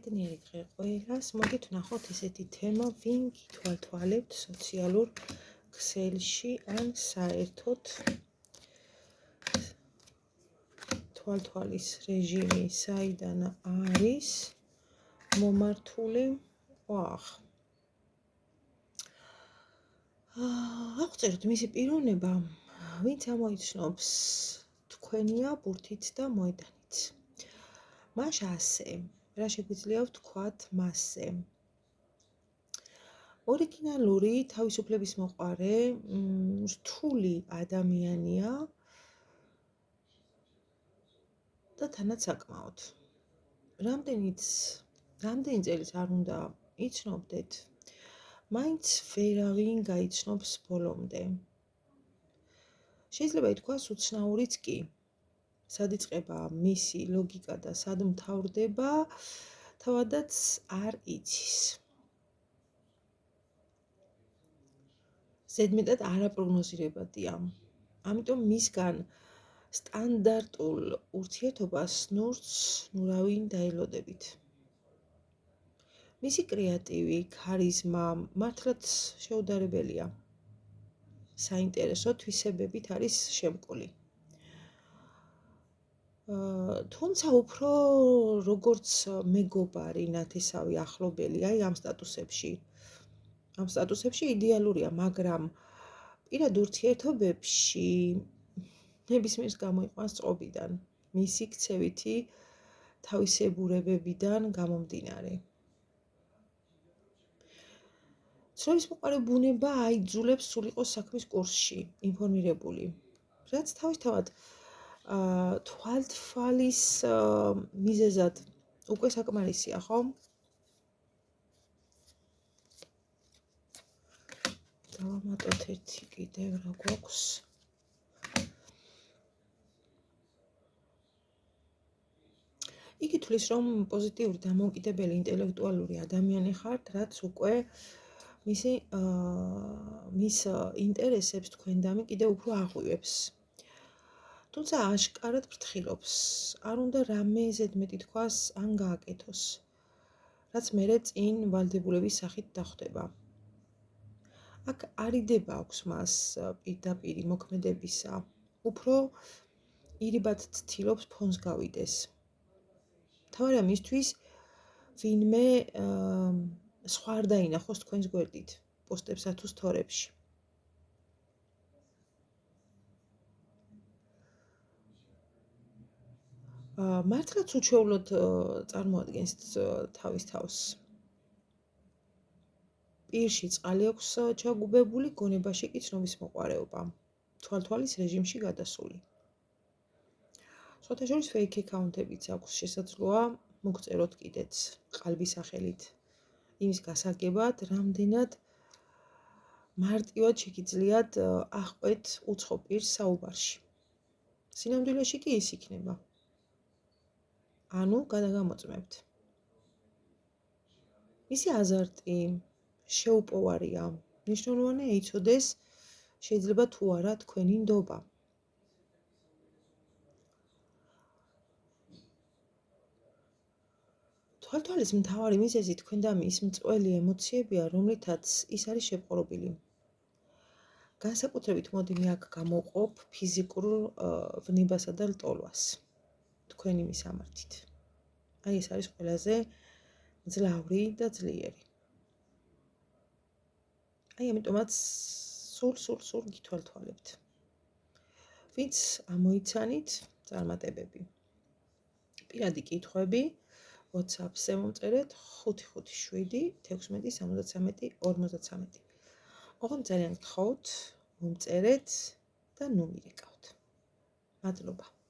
ბედნიერი დღე ყველას. მოდით ვნახოთ ესეთი თემა, ვინ გითვალთვალებთ სოციალურ ქსელში ან საერთოდ თვალთვალის რეჟიმი საიდან არის მომართული. აღწეროთ მისი პიროვნება, ვინც ამოიცნობს თქვენია ბურთით და მოედანით. მას ასე, რა შეგვიძლია ვთქვათ მასზე? ორიგინალური, თავისუფლების მოყარე, რთული ადამიანია და თანაც საკმაოდ. რამდენი წელიც არ უნდა იცნობდეთ, მაინც ვერავინ გაიცნობს ბოლომდე. შეიძლება ითქვას უცნაურიც კი. სად იწყება მისი ლოგიკა და სად მთავრდება, თავადაც არ იცის. ზედმეტად არაპროგნოზირებადია. ამიტომ მისგან სტანდარტულ ურთიერთობას ნურავინ დაელოდებით. მისი კრეატივი, ქარიზმა მართლაც შეუდარებელია. საინტერესო თვისებებით არის შემკული. თუმცა უფრო როგორც მეგობარი, ნათესავი, ახლობელი, ამ სტატუსებში იდეალურია, მაგრამ პირად ურთიერთობებში ნებისმიერს გამოიყვანს წყობიდან, მისი ქცევითი თავისებურებებიდან გამომდინარე. ცნობის მოყარე ბუნება აიძულებს სულიყო საქმის კურსში, ინფორმირებული, რაც თავისთავად თვალთვალის მიზეზად უკვე საკმარისია, ხო? დავამატოთ ერთი კიდევ რა გვაქვს. იგი თვლის, რომ პოზიტიური დამოუკიდებელი ინტელექტუალური ადამიანი ხართ, რაც უკვე მის ინტერესებს თქვენდამი კიდევ უფრო აღვივებს. თუმცა აშკარად ფრთხილობს, არ უნდა რამე ზედმეტი თქვას ან გააკეთოს, რაც მერე წინ ვალდებულების სახით დახვდება. აქ არიდება აქვს მას პირდაპირი მოქმედებისა, უფრო ირიბად ცდილობს ფონს გავიდეს. მთავარია მისთვის ვინმე სხვა არ დაინახოს თქვენს გვერდით, პოსტებსა თუ სტორებში. მართლაც უჩვეულოდ წარმოადგენს თავის თავს. პირში წყალი აქვს ჩაგუბებული, გონებაში კი ცნობის მოყარეობა, თვალთვალის რეჟიმში გადასული. სხვათა შორის fake account-ებიც აქვს, შესაძლოა მოგწეროთ კიდეც ყალბის სახელით. იმის გასაგებად, რამდენად მარტივად შეგიძლიათ აღყვეთ უცხო პირს საუბარში. სინამდვილეში კი ის იქნება. ანუ გადაგამოწმებთ. მისი აზარტი შეუპოვარია. მნიშვნელოვანია იცოდეს, შეიძლება თუ არა თქვენი ნდობა. თვალთვალის მთავარი მიზეზი თქვენდამი ის მწველი ემოციებია, რომლითაც ის არის შეპყრობილი. განსაკუთრებით მოდიმე აქ გამოვყოფ ფიზიკურ ვნებასა და ლტოლვას თქვენი მისამართით. ეს არის ყველაზე ძლავრი და ძლიერი. ამიტომაც სულ გითვალთვალებთ. ვინც ამოიცანით წარმატებები. პირადი კითხვები WhatsApp-ზე მომწერეთ 557 16 73 53. ოღონდ ძალიან გთხოვთ, მომწერეთ და ნუ მირეკავთ. მადლობა.